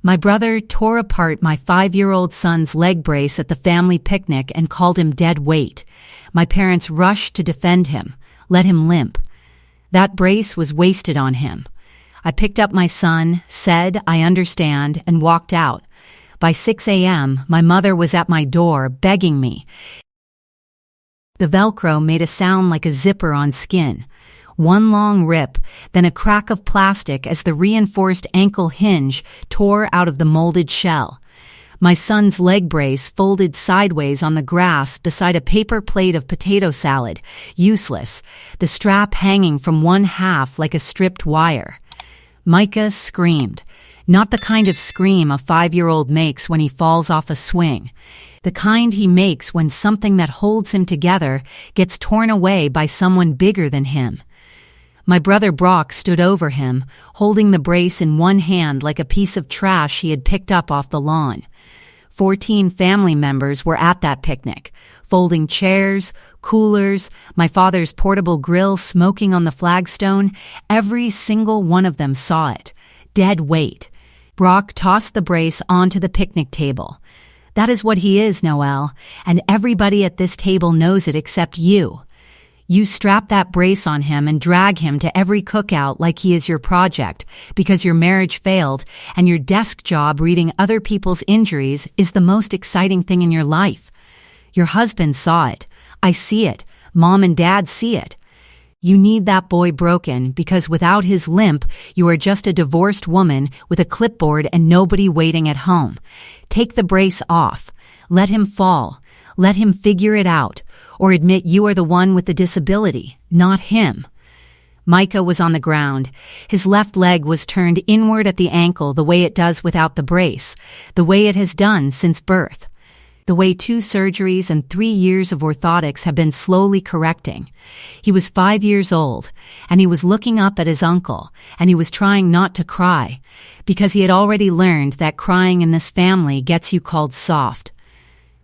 My brother tore apart my 5-year-old son's leg brace at the family picnic and called him dead weight. My parents rushed to defend him, let him limp. That brace was wasted on him. I picked up my son, said, "I understand," and walked out. By 6 a.m., my mother was at my door, begging me. The Velcro made a sound like a zipper on skin. One long rip, then a crack of plastic as the reinforced ankle hinge tore out of the molded shell. My son's leg brace folded sideways on the grass beside a paper plate of potato salad, useless, the strap hanging from one half like a stripped wire. Micah screamed, not the kind of scream a 5-year-old makes when he falls off a swing. The kind he makes when something that holds him together gets torn away by someone bigger than him. My brother Brock stood over him, holding the brace in one hand like a piece of trash he had picked up off the lawn. 14 family members were at that picnic, folding chairs, coolers, my father's portable grill smoking on the flagstone. Every single one of them saw it. Dead weight. Brock tossed the brace onto the picnic table. That is what he is, Noelle, and everybody at this table knows it except you. You strap that brace on him and drag him to every cookout like he is your project because your marriage failed and your desk job reading other people's injuries is the most exciting thing in your life. Your husband saw it. I see it. Mom and Dad see it. You need that boy broken because without his limp, you are just a divorced woman with a clipboard and nobody waiting at home. Take the brace off. Let him fall. Let him figure it out, or admit you are the one with the disability, not him. Micah was on the ground. His left leg was turned inward at the ankle the way it does without the brace, the way it has done since birth. The way 2 surgeries and 3 years of orthotics have been slowly correcting. He was 5 years old, and he was looking up at his uncle, and he was trying not to cry, because he had already learned that crying in this family gets you called soft.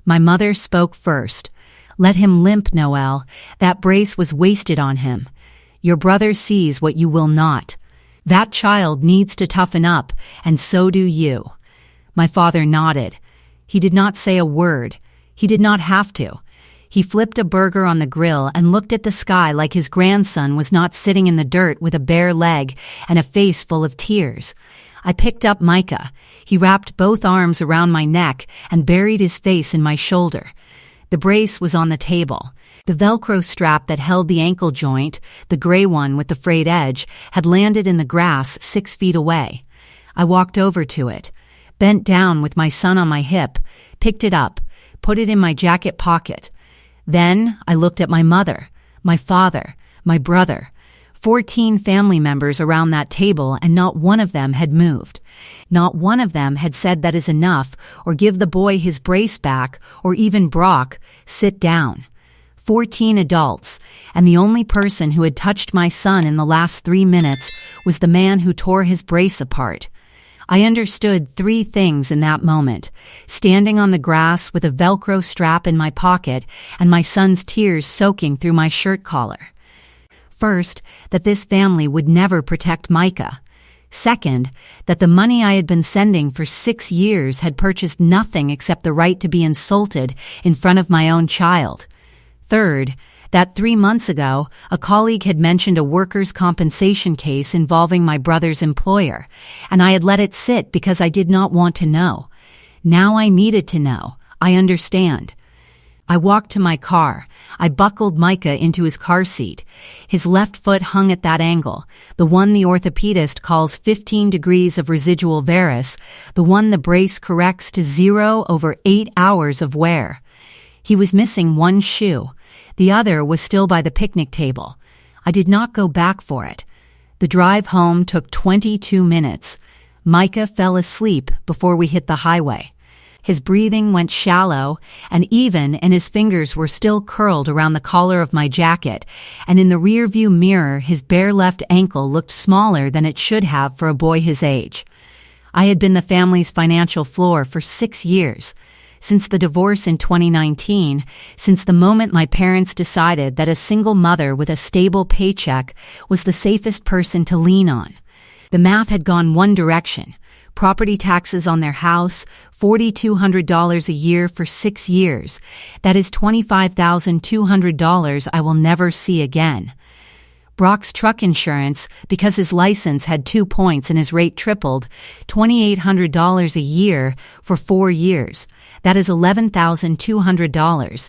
My mother spoke first. Let him limp, Noelle. That brace was wasted on him. Your brother sees what you will not. That child needs to toughen up, and so do you. My father nodded. He did not say a word. He did not have to. He flipped a burger on the grill and looked at the sky like his grandson was not sitting in the dirt with a bare leg and a face full of tears. I picked up Micah. He wrapped both arms around my neck and buried his face in my shoulder. The brace was on the table. The Velcro strap that held the ankle joint, the gray one with the frayed edge, had landed in the grass 6 feet away. I walked over to it, bent down with my son on my hip, picked it up, put it in my jacket pocket. Then I looked at my mother, my father, my brother. 14 family members around that table, and not one of them had moved. Not one of them had said that is enough, or give the boy his brace back, or even Brock, sit down. 14 adults, and the only person who had touched my son in the last 3 minutes was the man who tore his brace apart. I understood 3 things in that moment, standing on the grass with a Velcro strap in my pocket and my son's tears soaking through my shirt collar. First, that this family would never protect Micah. Second, that the money I had been sending for 6 years had purchased nothing except the right to be insulted in front of my own child. Third, that 3 months ago, a colleague had mentioned a workers' compensation case involving my brother's employer, and I had let it sit because I did not want to know. Now I needed to know. I understand. I walked to my car. I buckled Micah into his car seat. His left foot hung at that angle, the one the orthopedist calls 15 degrees of residual varus, the one the brace corrects to 0 over 8 hours of wear. He was missing one shoe. The other was still by the picnic table. I did not go back for it. The drive home took 22 minutes. Micah fell asleep before we hit the highway. His breathing went shallow, and his fingers were still curled around the collar of my jacket, and in the rearview mirror his bare left ankle looked smaller than it should have for a boy his age. I had been the family's financial floor for 6 years. Since the divorce in 2019, since the moment my parents decided that a single mother with a stable paycheck was the safest person to lean on. The math had gone one direction. property taxes on their house, $4,200 a year for 6 years. That is $25,200 I will never see again. Brock's truck insurance, because his license had 2 points and his rate tripled, $2,800 a year for 4 years. That is $11,200.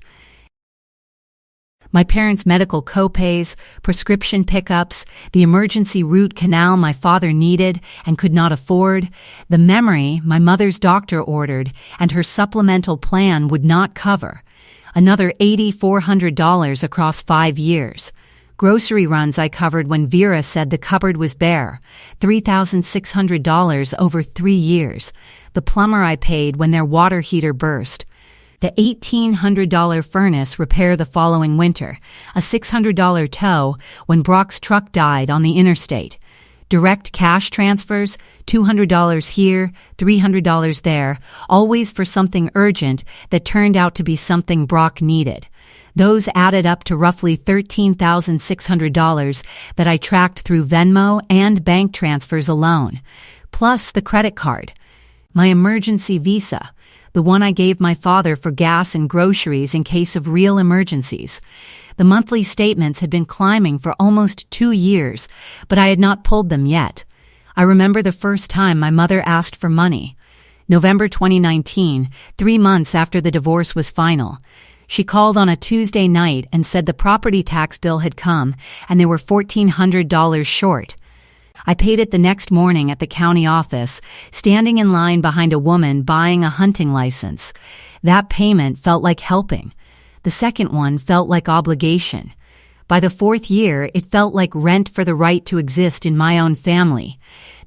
My parents' medical copays, prescription pickups, the emergency root canal my father needed and could not afford, the memory my mother's doctor ordered and her supplemental plan would not cover. Another $8,400 across 5 years. Grocery runs I covered when Vera said the cupboard was bare, $3,600 over 3 years. The plumber I paid when their water heater burst. The $1,800 furnace repair the following winter, a $600 tow when Brock's truck died on the interstate. Direct cash transfers, $200 here, $300 there, always for something urgent that turned out to be something Brock needed. Those added up to roughly $13,600 that I tracked through Venmo and bank transfers alone, plus the credit card. My emergency visa, the one I gave my father for gas and groceries in case of real emergencies. The monthly statements had been climbing for almost 2 years, but I had not pulled them yet. I remember the first time my mother asked for money. November 2019, 3 months after the divorce was final. She called on a Tuesday night and said the property tax bill had come and they were $1,400 short. I paid it the next morning at the county office, standing in line behind a woman buying a hunting license. That payment felt like helping. The second one felt like obligation. By the 4th year, it felt like rent for the right to exist in my own family.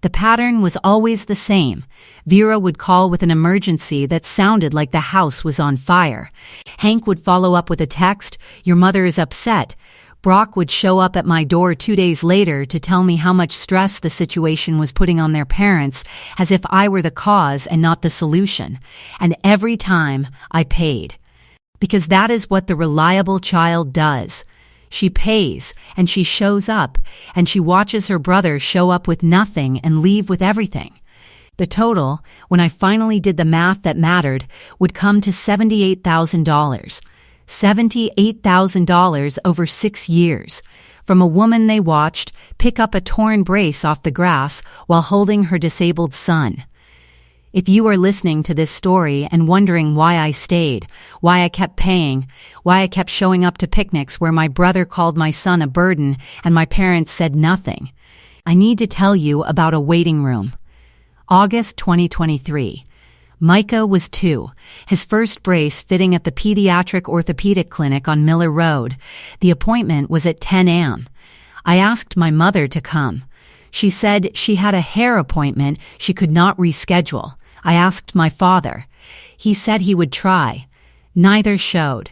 The pattern was always the same. Vera would call with an emergency that sounded like the house was on fire. Hank would follow up with a text, "Your mother is upset." Brock would show up at my door 2 days later to tell me how much stress the situation was putting on their parents, as if I were the cause and not the solution. And every time, I paid. Because that is what the reliable child does. She pays, and she shows up, and she watches her brother show up with nothing and leave with everything. The total, when I finally did the math that mattered, would come to $78,000. $78,000 over 6 years, from a woman they watched pick up a torn brace off the grass while holding her disabled son. If you are listening to this story and wondering why I stayed, why I kept paying, why I kept showing up to picnics where my brother called my son a burden and my parents said nothing, I need to tell you about a waiting room. August 2023. Micah was 2, his first brace fitting at the pediatric orthopedic clinic on Miller Road. The appointment was at 10 a.m. I asked my mother to come. She said she had a hair appointment she could not reschedule. I asked my father. He said he would try. Neither showed.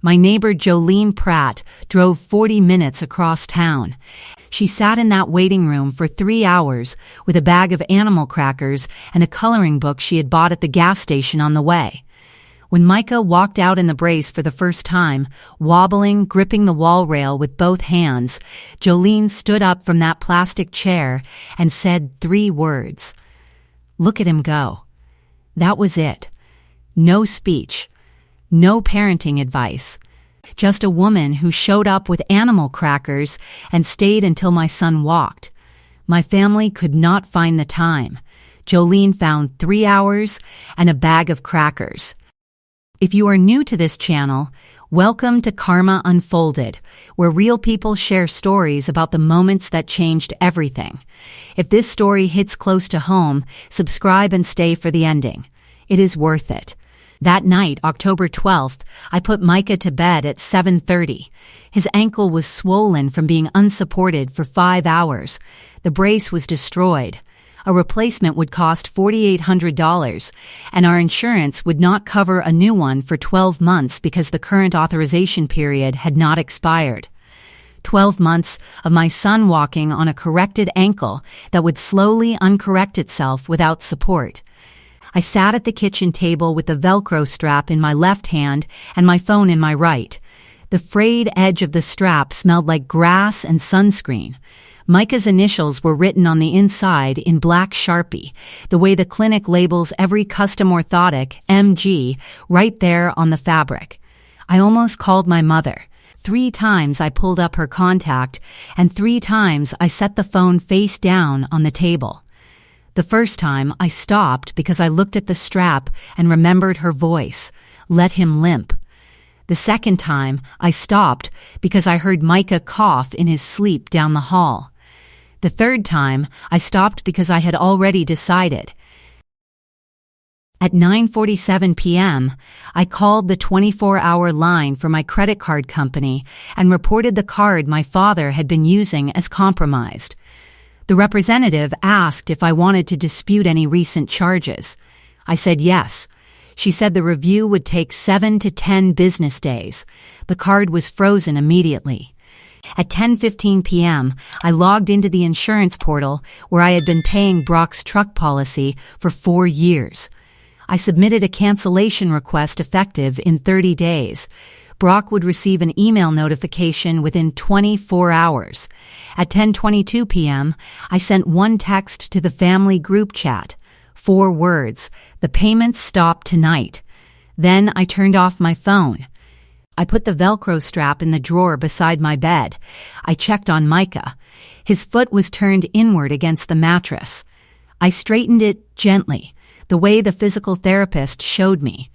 My neighbor Jolene Pratt drove 40 minutes across town. She sat in that waiting room for 3 hours with a bag of animal crackers and a coloring book she had bought at the gas station on the way. When Micah walked out in the brace for the first time, wobbling, gripping the wall rail with both hands, Jolene stood up from that plastic chair and said 3 words. "Look at him go." That was it. No speech. No parenting advice. Just a woman who showed up with animal crackers and stayed until my son walked. My family could not find the time. Jolene found 3 hours and a bag of crackers. If you are new to this channel, welcome to Karma Unfolded, where real people share stories about the moments that changed everything. If this story hits close to home, subscribe and stay for the ending. It is worth it. That night, October 12th, I put Micah to bed at 7:30. His ankle was swollen from being unsupported for 5 hours. The brace was destroyed. A replacement would cost $4,800, and our insurance would not cover a new one for 12 months because the current authorization period had not expired. 12 months of my son walking on a corrected ankle that would slowly uncorrect itself without support. I sat at the kitchen table with the Velcro strap in my left hand and my phone in my right. The frayed edge of the strap smelled like grass and sunscreen. Micah's initials were written on the inside in black Sharpie, the way the clinic labels every custom orthotic, MG, right there on the fabric. I almost called my mother. 3 times I pulled up her contact, and 3 times I set the phone face down on the table. The first time I stopped because I looked at the strap and remembered her voice. Let him limp. The second time I stopped because I heard Micah cough in his sleep down the hall. The third time I stopped because I had already decided. At 9:47 p.m., I called the 24-hour line for my credit card company and reported the card my father had been using as compromised. The representative asked if I wanted to dispute any recent charges. I said yes. She said the review would take 7 to 10 business days. The card was frozen immediately. At 10:15 p.m., I logged into the insurance portal where I had been paying Brock's truck policy for 4 years. I submitted a cancellation request effective in 30 days. Brock would receive an email notification within 24 hours. At 10:22 p.m., I sent one text to the family group chat. 4 words, "The payments stop tonight." Then I turned off my phone. I put the Velcro strap in the drawer beside my bed. I checked on Micah. His foot was turned inward against the mattress. I straightened it gently, the way the physical therapist showed me.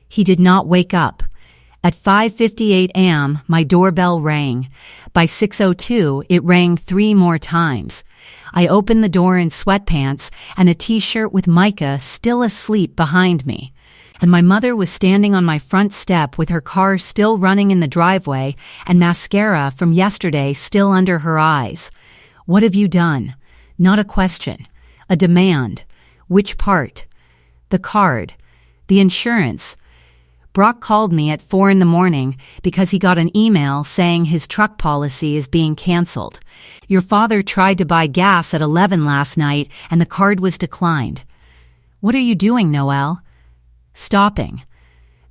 He did not wake up. At 5:58 a.m., my doorbell rang. By 6:02, it rang 3 more times. I opened the door in sweatpants and a t-shirt with Micah still asleep behind me. And my mother was standing on my front step with her car still running in the driveway and mascara from yesterday still under her eyes. "What have you done?" Not a question. A demand. Which part? The card. The insurance. Brock called me at 4 in the morning because he got an email saying his truck policy is being canceled. "Your father tried to buy gas at 11 last night and the card was declined." "What are you doing, Noelle?" "Stopping."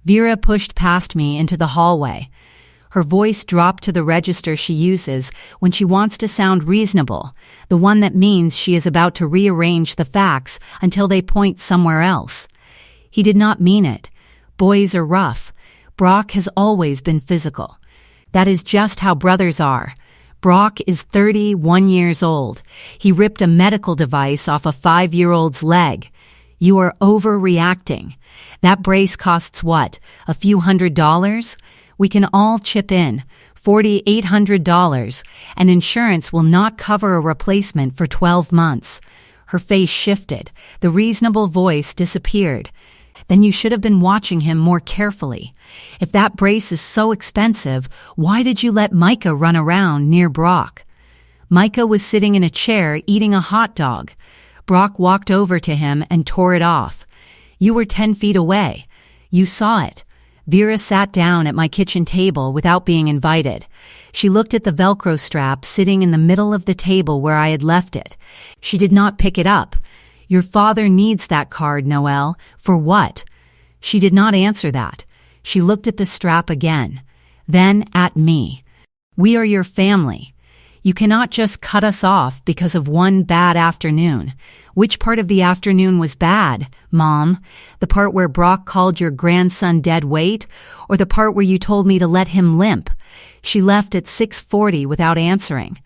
Vera pushed past me into the hallway. Her voice dropped to the register she uses when she wants to sound reasonable, the one that means she is about to rearrange the facts until they point somewhere else. He did not mean it. Boys are rough. Brock has always been physical. That is just how brothers are. Brock is 31 years old. He ripped a medical device off a 5-year-old's leg. You are overreacting. That brace costs what? A few $100s? We can all chip in, $4,800, and insurance will not cover a replacement for 12 months. Her face shifted. The reasonable voice disappeared. Then you should have been watching him more carefully. If that brace is so expensive, why did you let Micah run around near Brock? Micah was sitting in a chair eating a hot dog. Brock walked over to him and tore it off. You were 10 feet away. You saw it. Vera sat down at my kitchen table without being invited. She looked at the Velcro strap sitting in the middle of the table where I had left it. She did not pick it up. Your father needs that card, Noelle. For what? She did not answer that. She looked at the strap again, then at me. We are your family. You cannot just cut us off because of one bad afternoon. Which part of the afternoon was bad, Mom? The part where Brock called your grandson dead weight, or the part where you told me to let him limp? She left at 6:40 without answering.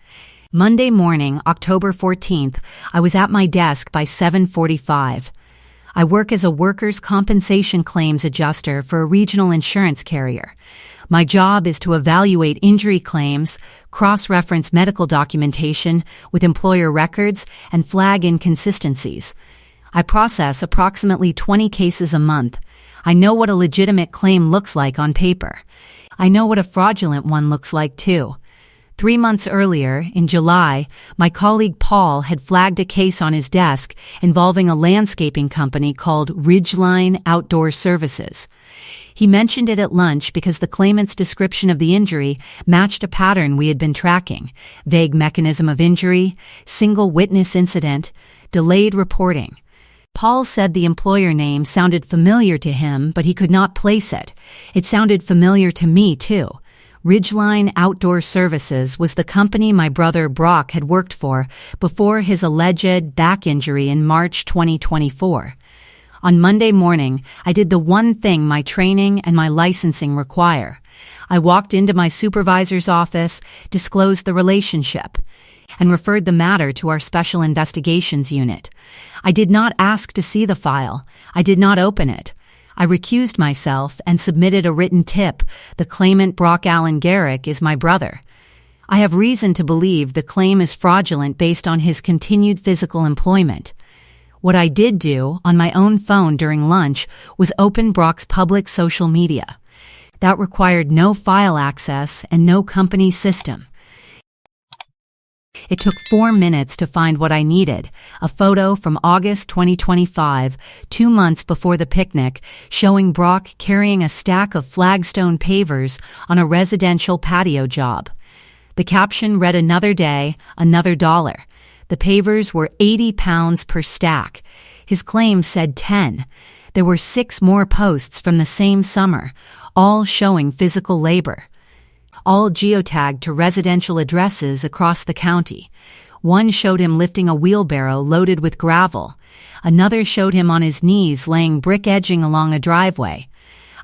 Monday morning, October 14th, I was at my desk by 7:45. I work as a workers' compensation claims adjuster for a regional insurance carrier. My job is to evaluate injury claims, cross-reference medical documentation with employer records, and flag inconsistencies. I process approximately 20 cases a month. I know what a legitimate claim looks like on paper. I know what a fraudulent one looks like, too. 3 months earlier, in July, my colleague Paul had flagged a case on his desk involving a landscaping company called Ridgeline Outdoor Services. He mentioned it at lunch because the claimant's description of the injury matched a pattern we had been tracking: vague mechanism of injury, single witness incident, delayed reporting. Paul said the employer name sounded familiar to him, but he could not place it. It sounded familiar to me, too. Ridgeline Outdoor Services was the company my brother Brock had worked for before his alleged back injury in March 2024. On Monday morning, I did the one thing my training and my licensing require. I walked into my supervisor's office, disclosed the relationship, and referred the matter to our Special Investigations Unit. I did not ask to see the file. I did not open it. I recused myself and submitted a written tip. The claimant Brock Allen Garrick is my brother. I have reason to believe the claim is fraudulent based on his continued physical employment. What I did do on my own phone during lunch was open Brock's public social media. That required no file access and no company system. It took 4 minutes to find what I needed, a photo from August 2025, 2 months before the picnic, showing Brock carrying a stack of flagstone pavers on a residential patio job. The caption read, "Another day, another dollar." The pavers were 80 pounds per stack. His claim said 10. There were 6 more posts from the same summer, all showing physical labor. All geotagged to residential addresses across the county. One showed him lifting a wheelbarrow loaded with gravel. Another showed him on his knees laying brick edging along a driveway.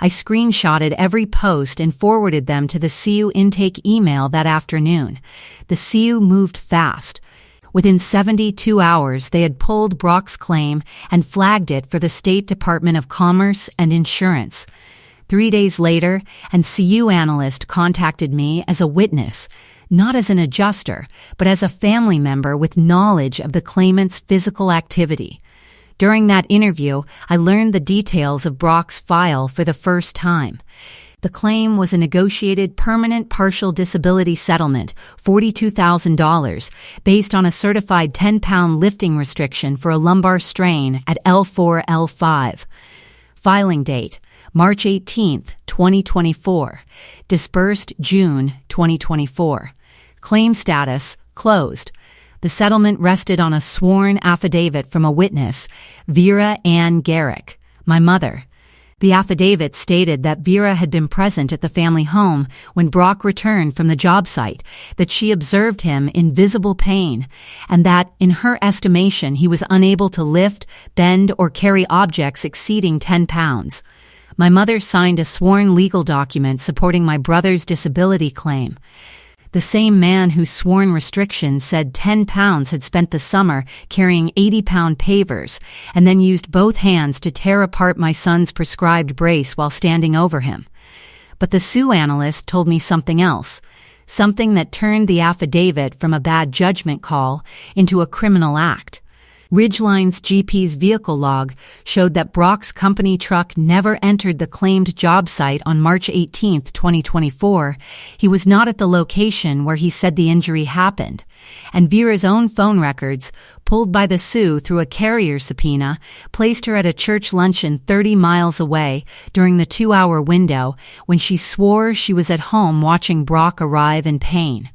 I screenshotted every post and forwarded them to the CU intake email that afternoon. The CU moved fast. Within 72 hours, they had pulled Brock's claim and flagged it for the State Department of Commerce and Insurance. 3 days later, an CU analyst contacted me as a witness, not as an adjuster, but as a family member with knowledge of the claimant's physical activity. During that interview, I learned the details of Brock's file for the first time. The claim was a negotiated permanent partial disability settlement, $42,000, based on a certified 10-pound lifting restriction for a lumbar strain at L4, L5. Filing date, March 18, 2024. Disbursed June 2024. Claim status, closed. The settlement rested on a sworn affidavit from a witness, Vera Ann Garrick, my mother. The affidavit stated that Vera had been present at the family home when Brock returned from the job site, that she observed him in visible pain, and that, in her estimation, he was unable to lift, bend, or carry objects exceeding 10 pounds. My mother signed a sworn legal document supporting my brother's disability claim. The same man whose sworn restriction said 10 pounds had spent the summer carrying 80-pound pavers and then used both hands to tear apart my son's prescribed brace while standing over him. But the SUE analyst told me something else, something that turned the affidavit from a bad judgment call into a criminal act. Ridgeline's GP's vehicle log showed that Brock's company truck never entered the claimed job site on March 18, 2024. He was not at the location where he said the injury happened. And Vera's own phone records, pulled by the SUE through a carrier subpoena, placed her at a church luncheon 30 miles away during the 2-hour window when she swore she was at home watching Brock arrive in pain.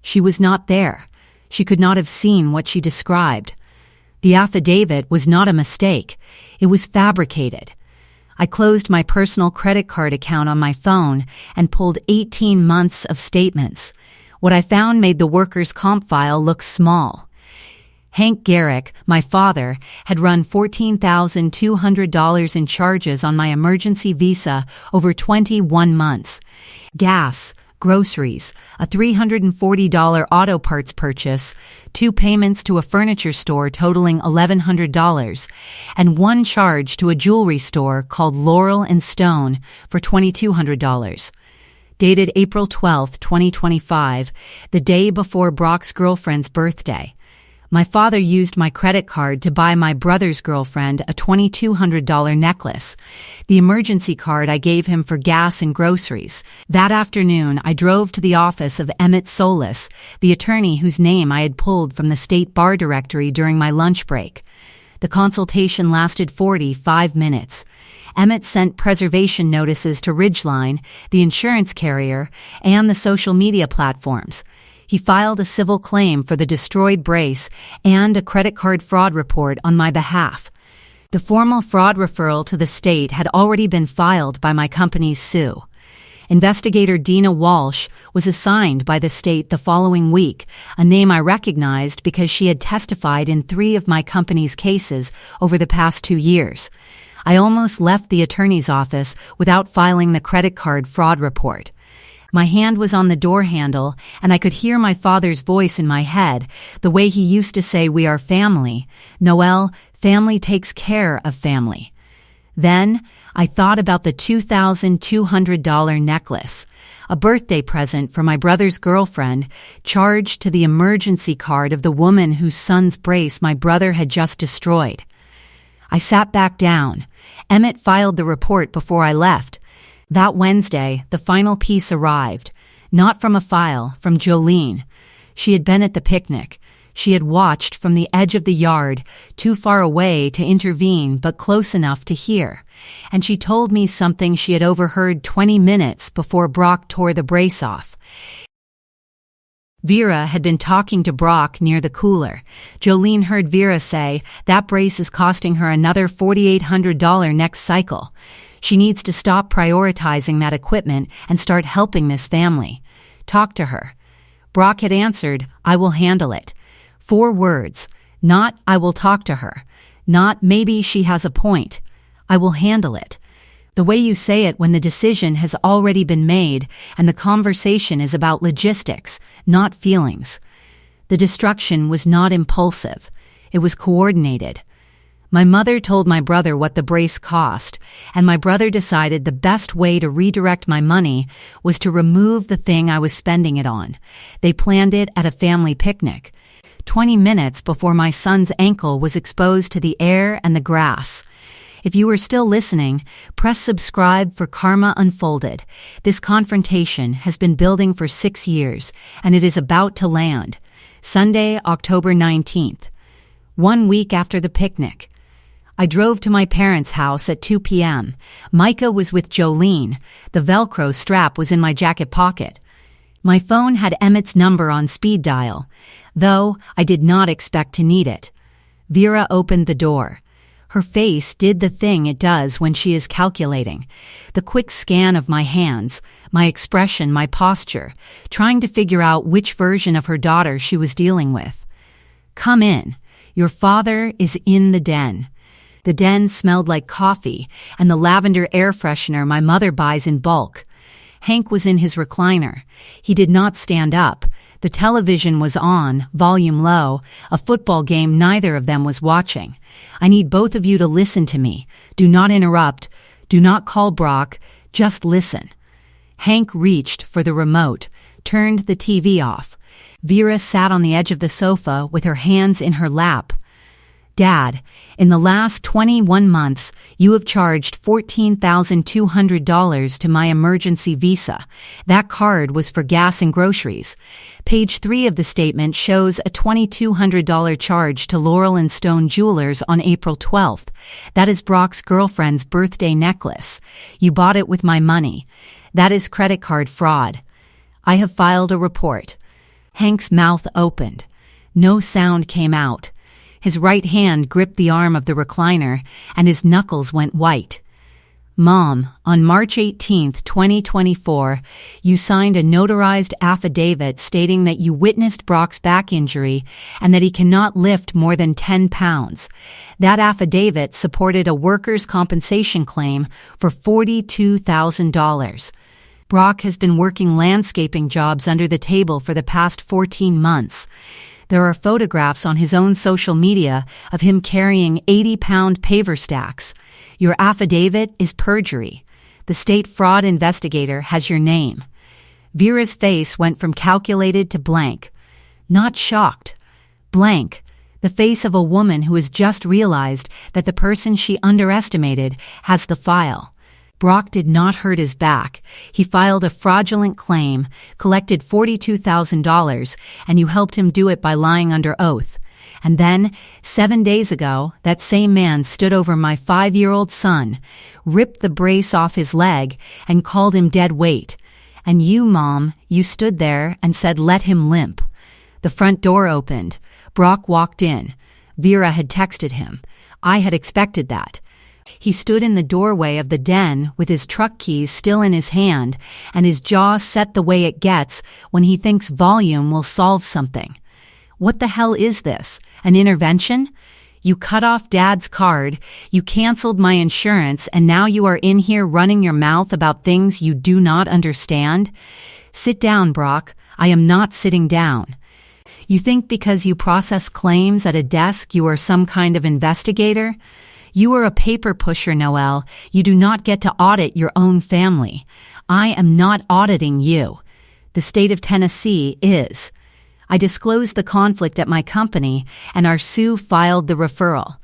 She was not there. She could not have seen what she described. The affidavit was not a mistake. It was fabricated. I closed my personal credit card account on my phone and pulled 18 months of statements. What I found made the workers' comp file look small. Hank Garrick, my father, had run $14,200 in charges on my emergency visa over 21 months. Gas, groceries, a $340 auto parts purchase, 2 payments to a furniture store totaling $1,100, and 1 charge to a jewelry store called Laurel and Stone for $2,200. Dated April 12, 2025, the day before Brock's girlfriend's birthday. My father used my credit card to buy my brother's girlfriend a $2,200 necklace. The emergency card I gave him for gas and groceries. That afternoon, I drove to the office of Emmett Solis, the attorney whose name I had pulled from the state bar directory during my lunch break. The consultation lasted 45 minutes. Emmett sent preservation notices to Ridgeline, the insurance carrier, and the social media platforms. He filed a civil claim for the destroyed brace and a credit card fraud report on my behalf. The formal fraud referral to the state had already been filed by my company's SUE. Investigator Dina Walsh was assigned by the state the following week, a name I recognized because she had testified in 3 of my company's cases over the past 2 years. I almost left the attorney's office without filing the credit card fraud report. My hand was on the door handle, and I could hear my father's voice in my head, the way he used to say, "We are family. Noelle, family takes care of family." Then, I thought about the $2,200 necklace, a birthday present for my brother's girlfriend, charged to the emergency card of the woman whose son's brace my brother had just destroyed. I sat back down. Emmett filed the report before I left. That Wednesday, the final piece arrived. Not from a file, from Jolene. She had been at the picnic. She had watched from the edge of the yard, too far away to intervene but close enough to hear. And she told me something she had overheard 20 minutes before Brock tore the brace off. Vera had been talking to Brock near the cooler. Jolene heard Vera say, "That brace is costing her another $4,800 next cycle. She needs to stop prioritizing that equipment and start helping this family. Talk to her." Brock had answered, "I will handle it." 4 words. Not, "I will talk to her." Not, "Maybe she has a point." "I will handle it." The way you say it when the decision has already been made and the conversation is about logistics, not feelings. The destruction was not impulsive. It was coordinated. My mother told my brother what the brace cost, and my brother decided the best way to redirect my money was to remove the thing I was spending it on. They planned it at a family picnic, 20 minutes before my son's ankle was exposed to the air and the grass. If you are still listening, press subscribe for Karma Unfolded. This confrontation has been building for 6 years, and it is about to land. Sunday, October 19th. 1 week after the picnic. I drove to my parents' house at 2 p.m. Micah was with Jolene. The Velcro strap was in my jacket pocket. My phone had Emmett's number on speed dial, though I did not expect to need it. Vera opened the door. Her face did the thing it does when she is calculating. The quick scan of my hands, my expression, my posture, trying to figure out which version of her daughter she was dealing with. "Come in. Your father is in the den." The den smelled like coffee and the lavender air freshener my mother buys in bulk. Hank was in his recliner. He did not stand up. The television was on, volume low, a football game neither of them was watching. I need both of you to listen to me. Do not interrupt. Do not call Brock. Just listen. Hank reached for the remote, turned the TV off. Vera sat on the edge of the sofa with her hands in her lap. "Dad, in the last 21 months, you have charged $14,200 to my emergency visa. That card was for gas and groceries." Page 3 of the statement shows a $2,200 charge to Laurel and Stone Jewelers on April 12th. That is Brock's girlfriend's birthday necklace. You bought it with my money. That is credit card fraud. I have filed a report. Hank's mouth opened. No sound came out. His right hand gripped the arm of the recliner, and his knuckles went white. "Mom, on March 18th, 2024, you signed a notarized affidavit stating that you witnessed Brock's back injury and that he cannot lift more than 10 pounds. That affidavit supported a workers' compensation claim for $42,000. Brock has been working landscaping jobs under the table for the past 14 months. There are photographs on his own social media of him carrying 80-pound paver stacks. Your affidavit is perjury. The state fraud investigator has your name." Vera's face went from calculated to blank. Not shocked. Blank. The face of a woman who has just realized that the person she underestimated has the file. Brock did not hurt his back. He filed a fraudulent claim, collected $42,000, and you helped him do it by lying under oath. And then, 7 days ago, that same man stood over my 5-year-old son, ripped the brace off his leg, and called him dead weight. And you, Mom, you stood there and said, "Let him limp." The front door opened. Brock walked in. Vera had texted him. I had expected that. He stood in the doorway of the den with his truck keys still in his hand and his jaw set the way it gets when he thinks volume will solve something. What the hell is this? An intervention? You cut off Dad's card, you canceled my insurance, and now you are in here running your mouth about things you do not understand? Sit down, Brock. I am not sitting down. You think because you process claims at a desk you are some kind of investigator? You are a paper pusher, Noel. You do not get to audit your own family. I am not auditing you. The state of Tennessee is. I disclosed the conflict at my company, and our Sue filed the referral.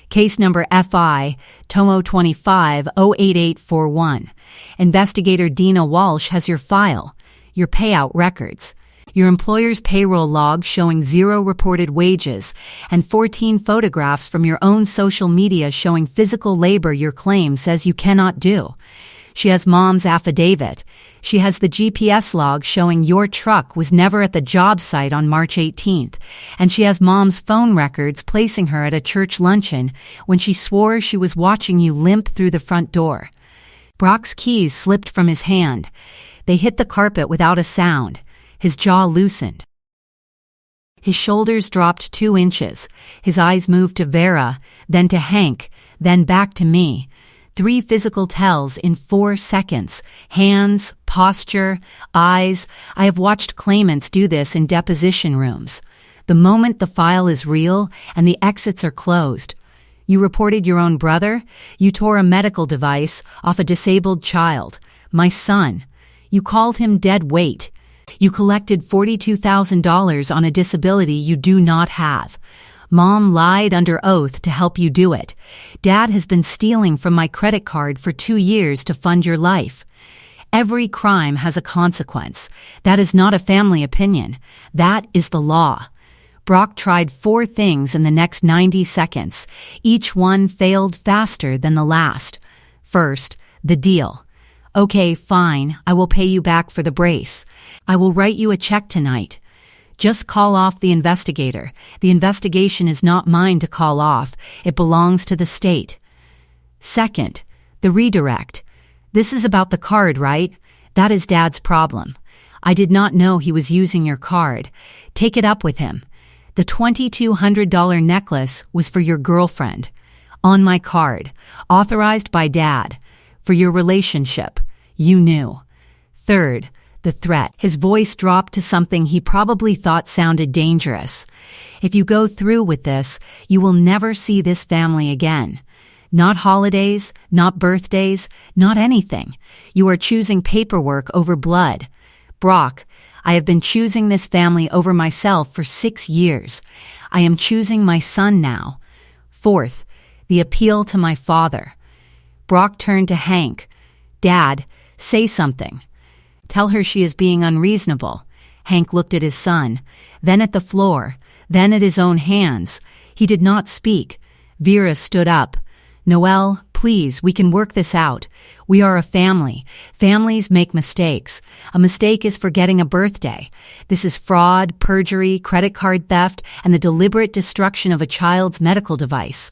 Case number FI, Tomo 25 08841. Investigator Dina Walsh has your file, your payout records, your employer's payroll log showing 0 reported wages, and 14 photographs from your own social media showing physical labor your claim says you cannot do. She has Mom's affidavit. She has the GPS log showing your truck was never at the job site on March 18th, and she has Mom's phone records placing her at a church luncheon when she swore she was watching you limp through the front door. Brock's keys slipped from his hand. They hit the carpet without a sound. His jaw loosened. His shoulders dropped 2 inches. His eyes moved to Vera, then to Hank, then back to me. 3 physical tells in 4 seconds. Hands, posture, eyes. I have watched claimants do this in deposition rooms. The moment the file is real and the exits are closed. You reported your own brother. You tore a medical device off a disabled child. My son. You called him dead weight. You collected $42,000 on a disability you do not have. Mom lied under oath to help you do it. Dad has been stealing from my credit card for 2 years to fund your life. Every crime has a consequence. That is not a family opinion. That is the law. Brock tried 4 things in the next 90 seconds. Each one failed faster than the last. First, the deal. Okay, fine, I will pay you back for the brace. I will write you a check tonight. Just call off the investigator. The investigation is not mine to call off. It belongs to the state. Second, the redirect. This is about the card, right? That is Dad's problem. I did not know he was using your card. Take it up with him. The $2,200 necklace was for your girlfriend. On my card. Authorized by Dad. For your relationship. You knew. Third, the threat. His voice dropped to something he probably thought sounded dangerous. If you go through with this, you will never see this family again. Not holidays, not birthdays, not anything. You are choosing paperwork over blood. Brock, I have been choosing this family over myself for 6 years. I am choosing my son now. Fourth, the appeal to my father. Brock turned to Hank. Dad, say something. Tell her she is being unreasonable. Hank looked at his son, then at the floor, then at his own hands. He did not speak. Vera stood up. Noel, please, we can work this out. We are a family. Families make mistakes. A mistake is forgetting a birthday. This is fraud, perjury, credit card theft, and the deliberate destruction of a child's medical device.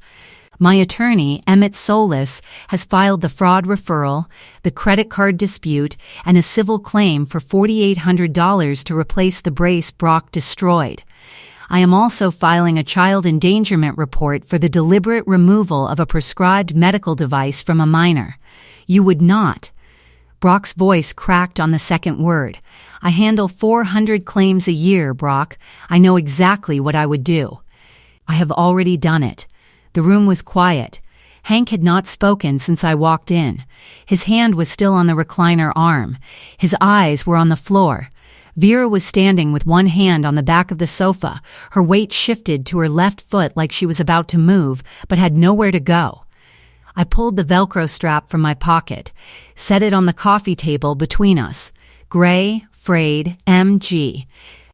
My attorney, Emmett Solis, has filed the fraud referral, the credit card dispute, and a civil claim for $4,800 to replace the brace Brock destroyed. I am also filing a child endangerment report for the deliberate removal of a prescribed medical device from a minor. You would not. Brock's voice cracked on the second word. I handle 400 claims a year, Brock. I know exactly what I would do. I have already done it. The room was quiet. Hank had not spoken since I walked in. His hand was still on the recliner arm. His eyes were on the floor. Vera was standing with one hand on the back of the sofa. Her weight shifted to her left foot like she was about to move, but had nowhere to go. I pulled the Velcro strap from my pocket, set it on the coffee table between us. Gray, frayed, MG.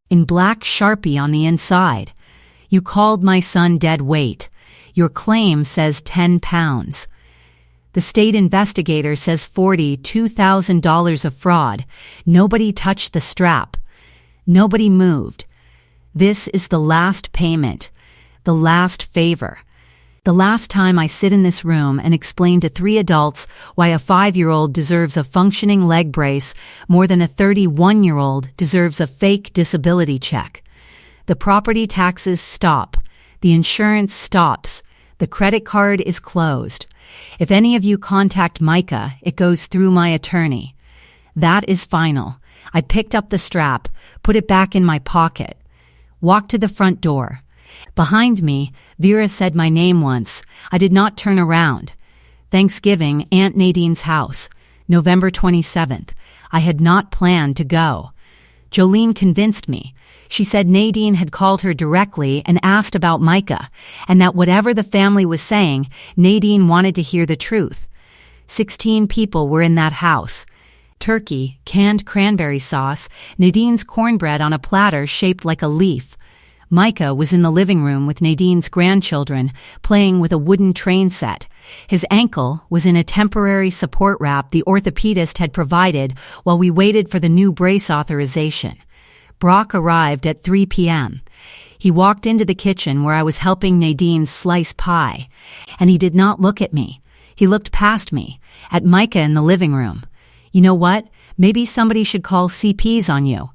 In black Sharpie on the inside. You called my son dead weight. Your claim says 10 pounds. The state investigator says $42,000 of fraud. Nobody touched the strap. Nobody moved. This is the last payment. The last favor. The last time I sit in this room and explain to 3 adults why a 5-year-old deserves a functioning leg brace more than a 31-year-old deserves a fake disability check. The property taxes stop. The insurance stops. The credit card is closed. If any of you contact Micah, it goes through my attorney. That is final. I picked up the strap, put it back in my pocket, walked to the front door. Behind me, Vera said my name once. I did not turn around. Thanksgiving, Aunt Nadine's house, November 27th. I had not planned to go. Jolene convinced me. She said Nadine had called her directly and asked about Micah, and that whatever the family was saying, Nadine wanted to hear the truth. 16 people were in that house. Turkey, canned cranberry sauce, Nadine's cornbread on a platter shaped like a leaf. Micah was in the living room with Nadine's grandchildren, playing with a wooden train set. His ankle was in a temporary support wrap the orthopedist had provided while we waited for the new brace authorization. Brock arrived at 3 p.m. He walked into the kitchen where I was helping Nadine slice pie, and he did not look at me. He looked past me, at Micah in the living room. You know what? Maybe somebody should call CPs on you.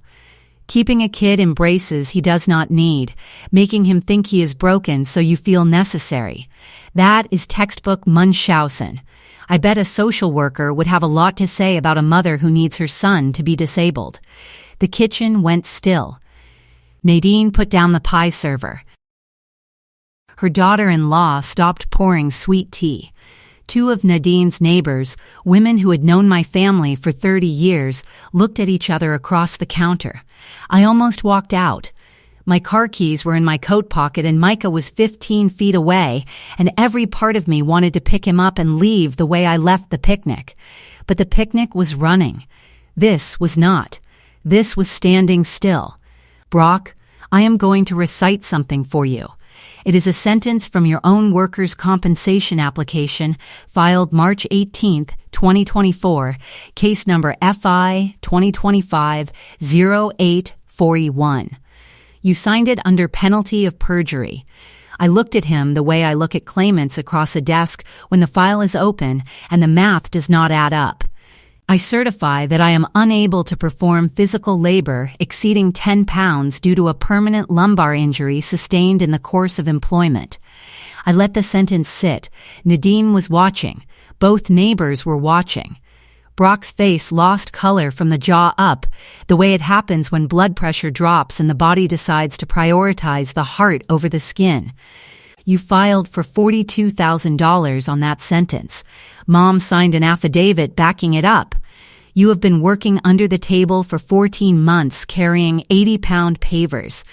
Keeping a kid in braces he does not need, making him think he is broken so you feel necessary. That is textbook Munchausen. I bet a social worker would have a lot to say about a mother who needs her son to be disabled. The kitchen went still. Nadine put down the pie server. Her daughter-in-law stopped pouring sweet tea. 2 of Nadine's neighbors, women who had known my family for 30 years, looked at each other across the counter. I almost walked out. My car keys were in my coat pocket and Micah was 15 feet away, and every part of me wanted to pick him up and leave the way I left the picnic. But the picnic was running. This was not. This was standing still. Brock, I am going to recite something for you. It is a sentence from your own workers' compensation application filed March 18, 2024, case number FI 2025-0841. You signed it under penalty of perjury. I looked at him the way I look at claimants across a desk when the file is open and the math does not add up. I certify that I am unable to perform physical labor exceeding 10 pounds due to a permanent lumbar injury sustained in the course of employment. I let the sentence sit. Nadine was watching. Both neighbors were watching. Brock's face lost color from the jaw up, the way it happens when blood pressure drops and the body decides to prioritize the heart over the skin. You filed for $42,000 on that sentence. Mom signed an affidavit backing it up. You have been working under the table for 14 months carrying 80-pound pavers,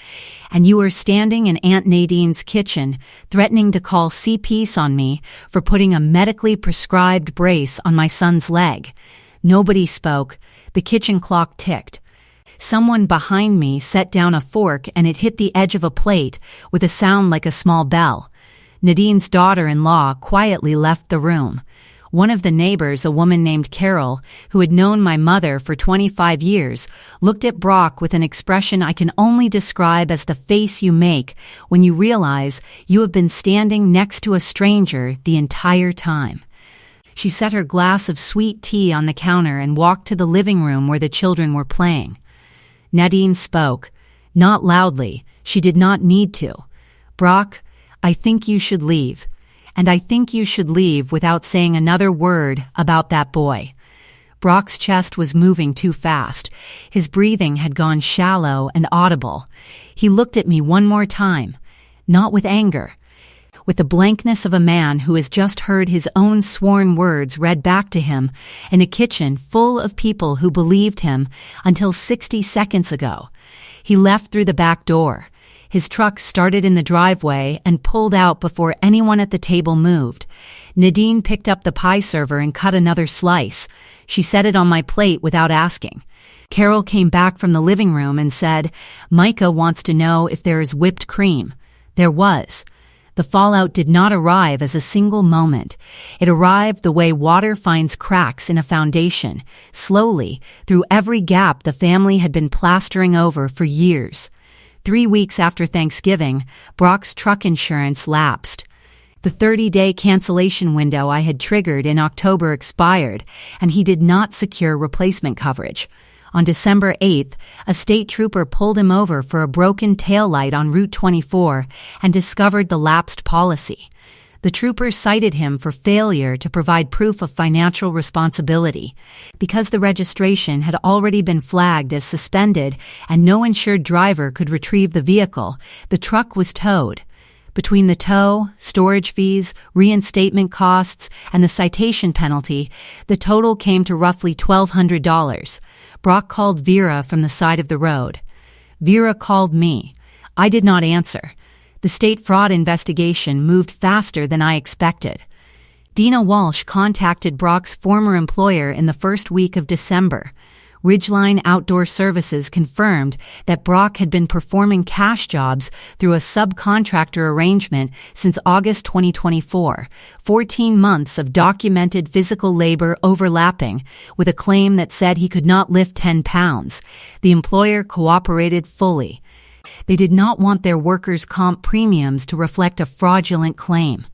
and you are standing in Aunt Nadine's kitchen threatening to call CPs on me for putting a medically prescribed brace on my son's leg. Nobody spoke. The kitchen clock ticked. Someone behind me set down a fork and it hit the edge of a plate with a sound like a small bell. Nadine's daughter-in-law quietly left the room. One of the neighbors, a woman named Carol, who had known my mother for 25 years, looked at Brock with an expression I can only describe as the face you make when you realize you have been standing next to a stranger the entire time. She set her glass of sweet tea on the counter and walked to the living room where the children were playing. Nadine spoke, not loudly. She did not need to. Brock, I think you should leave. And I think you should leave without saying another word about that boy. Brock's chest was moving too fast. His breathing had gone shallow and audible. He looked at me one more time, not with anger, with the blankness of a man who has just heard his own sworn words read back to him in a kitchen full of people who believed him until 60 seconds ago. He left through the back door. His truck started in the driveway and pulled out before anyone at the table moved. Nadine picked up the pie server and cut another slice. She set it on my plate without asking. Carol came back from the living room and said, Micah wants to know if there is whipped cream. There was. The fallout did not arrive as a single moment. It arrived the way water finds cracks in a foundation, slowly, through every gap the family had been plastering over for years. 3 weeks after Thanksgiving, Brock's truck insurance lapsed. The 30-day cancellation window I had triggered in October expired, and he did not secure replacement coverage. On December 8th, a state trooper pulled him over for a broken taillight on Route 24 and discovered the lapsed policy. The trooper cited him for failure to provide proof of financial responsibility. Because the registration had already been flagged as suspended and no insured driver could retrieve the vehicle, the truck was towed. Between the tow, storage fees, reinstatement costs, and the citation penalty, the total came to roughly $1,200. Brock called Vera from the side of the road. Vera called me. I did not answer. The state fraud investigation moved faster than I expected. Dina Walsh contacted Brock's former employer in the first week of December. Ridgeline Outdoor Services confirmed that Brock had been performing cash jobs through a subcontractor arrangement since August 2024, 14 months of documented physical labor overlapping, with a claim that said he could not lift 10 pounds. The employer cooperated fully. They did not want their workers' comp premiums to reflect a fraudulent claim.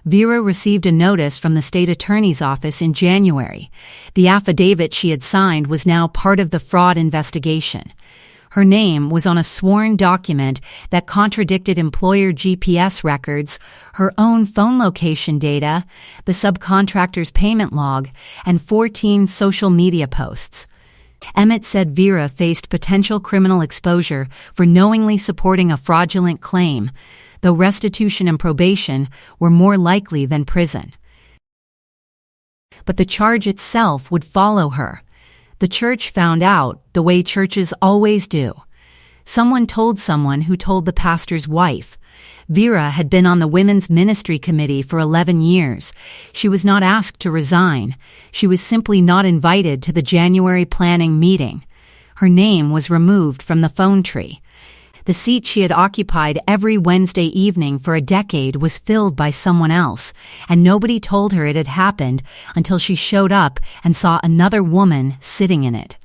Vera received a notice from the state attorney's office in January. The affidavit she had signed was now part of the fraud investigation. Her name was on a sworn document that contradicted employer GPS records, her own phone location data, the subcontractor's payment log, and 14 social media posts. Emmett said Vera faced potential criminal exposure for knowingly supporting a fraudulent claim, though restitution and probation were more likely than prison. But the charge itself would follow her. The church found out, the way churches always do. Someone told someone who told the pastor's wife. Vera had been on the Women's Ministry Committee for 11 years. She was not asked to resign. She was simply not invited to the January planning meeting. Her name was removed from the phone tree. The seat she had occupied every Wednesday evening for a decade was filled by someone else, and nobody told her it had happened until she showed up and saw another woman sitting in it.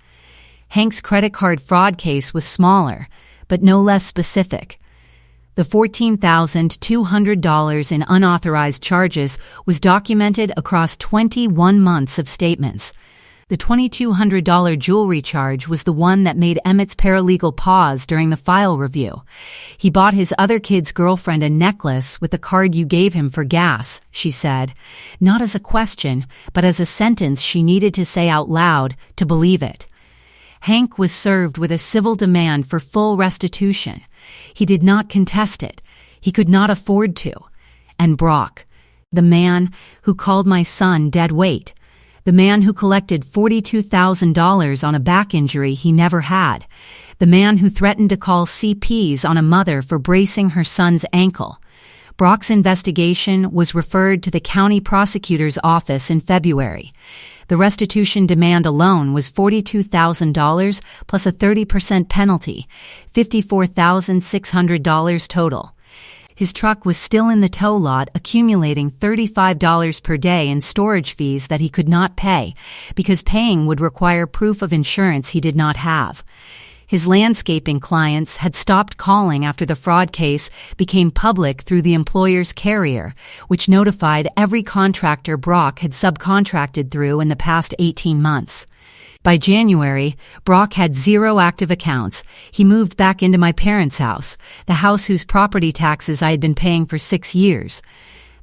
Hank's credit card fraud case was smaller, but no less specific. The $14,200 in unauthorized charges was documented across 21 months of statements. The $2,200 jewelry charge was the one that made Emmett's paralegal pause during the file review. He bought his other kid's girlfriend a necklace with the card you gave him for gas, she said, not as a question, but as a sentence she needed to say out loud to believe it. Hank was served with a civil demand for full restitution. He did not contest it. He could not afford to. And Brock, the man who called my son dead weight, the man who collected $42,000 on a back injury he never had, the man who threatened to call CPs on a mother for bracing her son's ankle. Brock's investigation was referred to the county prosecutor's office in February. The restitution demand alone was $42,000 plus a 30% penalty, $54,600 total. His truck was still in the tow lot, accumulating $35 per day in storage fees that he could not pay, because paying would require proof of insurance he did not have. His landscaping clients had stopped calling after the fraud case became public through the employer's carrier, which notified every contractor Brock had subcontracted through in the past 18 months. By January, Brock had 0 active accounts. He moved back into my parents' house, the house whose property taxes I had been paying for 6 years.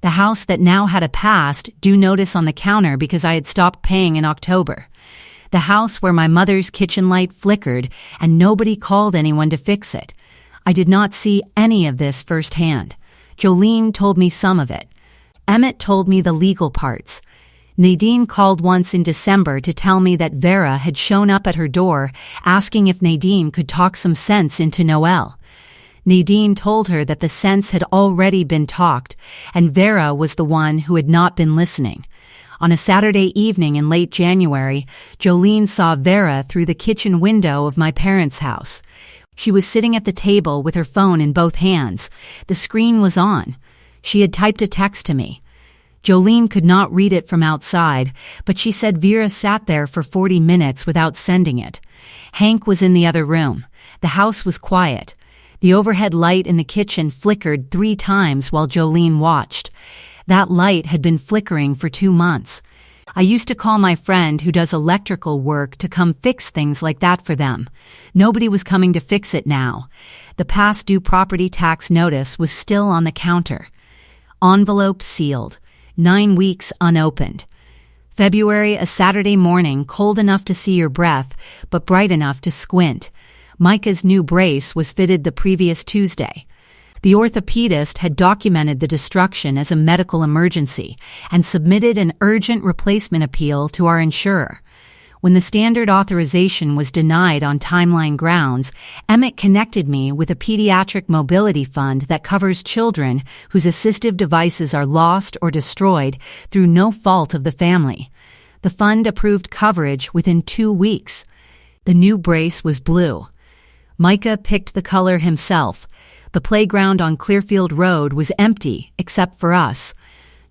The house that now had a past due notice on the counter because I had stopped paying in October. The house where my mother's kitchen light flickered and nobody called anyone to fix it. I did not see any of this firsthand. Jolene told me some of it. Emmett told me the legal parts. Nadine called once in December to tell me that Vera had shown up at her door asking if Nadine could talk some sense into Noelle. Nadine told her that the sense had already been talked, and Vera was the one who had not been listening. On a Saturday evening in late January, Jolene saw Vera through the kitchen window of my parents' house. She was sitting at the table with her phone in both hands. The screen was on. She had typed a text to me. Jolene could not read it from outside, but she said Vera sat there for 40 minutes without sending it. Hank was in the other room. The house was quiet. The overhead light in the kitchen flickered 3 times while Jolene watched. That light had been flickering for 2 months. I used to call my friend who does electrical work to come fix things like that for them. Nobody was coming to fix it now. The past due property tax notice was still on the counter. Envelope sealed. 9 weeks unopened. February, a Saturday morning, cold enough to see your breath, but bright enough to squint. Micah's new brace was fitted the previous Tuesday. The orthopedist had documented the destruction as a medical emergency and submitted an urgent replacement appeal to our insurer. When the standard authorization was denied on timeline grounds, Emmett connected me with a pediatric mobility fund that covers children whose assistive devices are lost or destroyed through no fault of the family. The fund approved coverage within 2 weeks. The new brace was blue. Micah picked the color himself. The playground on Clearfield Road was empty except for us.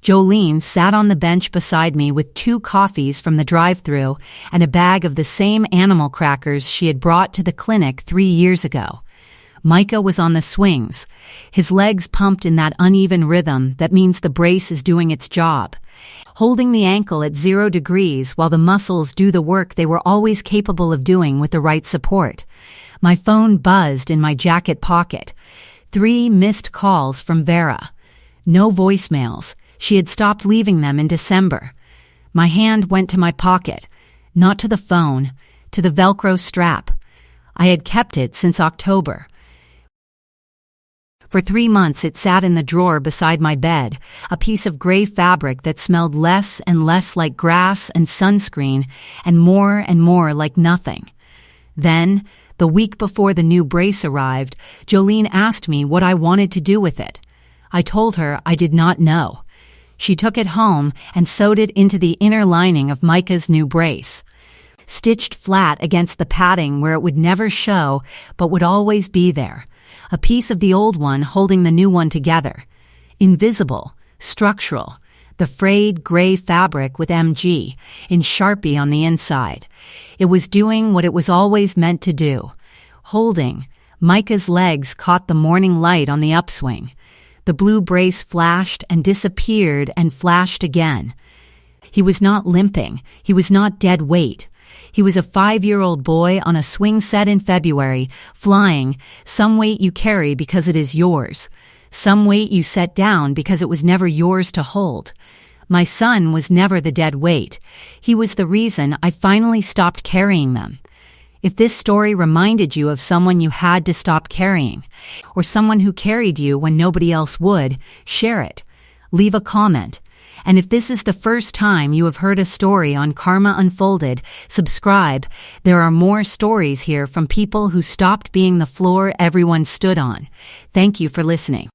Jolene sat on the bench beside me with 2 coffees from the drive-thru and a bag of the same animal crackers she had brought to the clinic 3 years ago. Micah was on the swings. His legs pumped in that uneven rhythm that means the brace is doing its job. Holding the ankle at 0 degrees while the muscles do the work they were always capable of doing with the right support. My phone buzzed in my jacket pocket. 3 missed calls from Vera. No voicemails. She had stopped leaving them in December. My hand went to my pocket, not to the phone, to the Velcro strap. I had kept it since October. For 3 months it sat in the drawer beside my bed, a piece of gray fabric that smelled less and less like grass and sunscreen and more like nothing. Then, the week before the new brace arrived, Jolene asked me what I wanted to do with it. I told her I did not know. She took it home and sewed it into the inner lining of Micah's new brace. Stitched flat against the padding where it would never show but would always be there. A piece of the old one holding the new one together. Invisible, structural. The frayed gray fabric with MG in Sharpie on the inside. It was doing what it was always meant to do. Holding, Micah's legs caught the morning light on the upswing. The blue brace flashed and disappeared and flashed again. He was not limping. He was not dead weight. He was a 5-year-old boy on a swing set in February, flying, some weight you carry because it is yours. Some weight you set down because it was never yours to hold. My son was never the dead weight. He was the reason I finally stopped carrying them. If this story reminded you of someone you had to stop carrying, or someone who carried you when nobody else would, share it. Leave a comment. And if this is the first time you have heard a story on Karma Unfolded, subscribe. There are more stories here from people who stopped being the floor everyone stood on. Thank you for listening.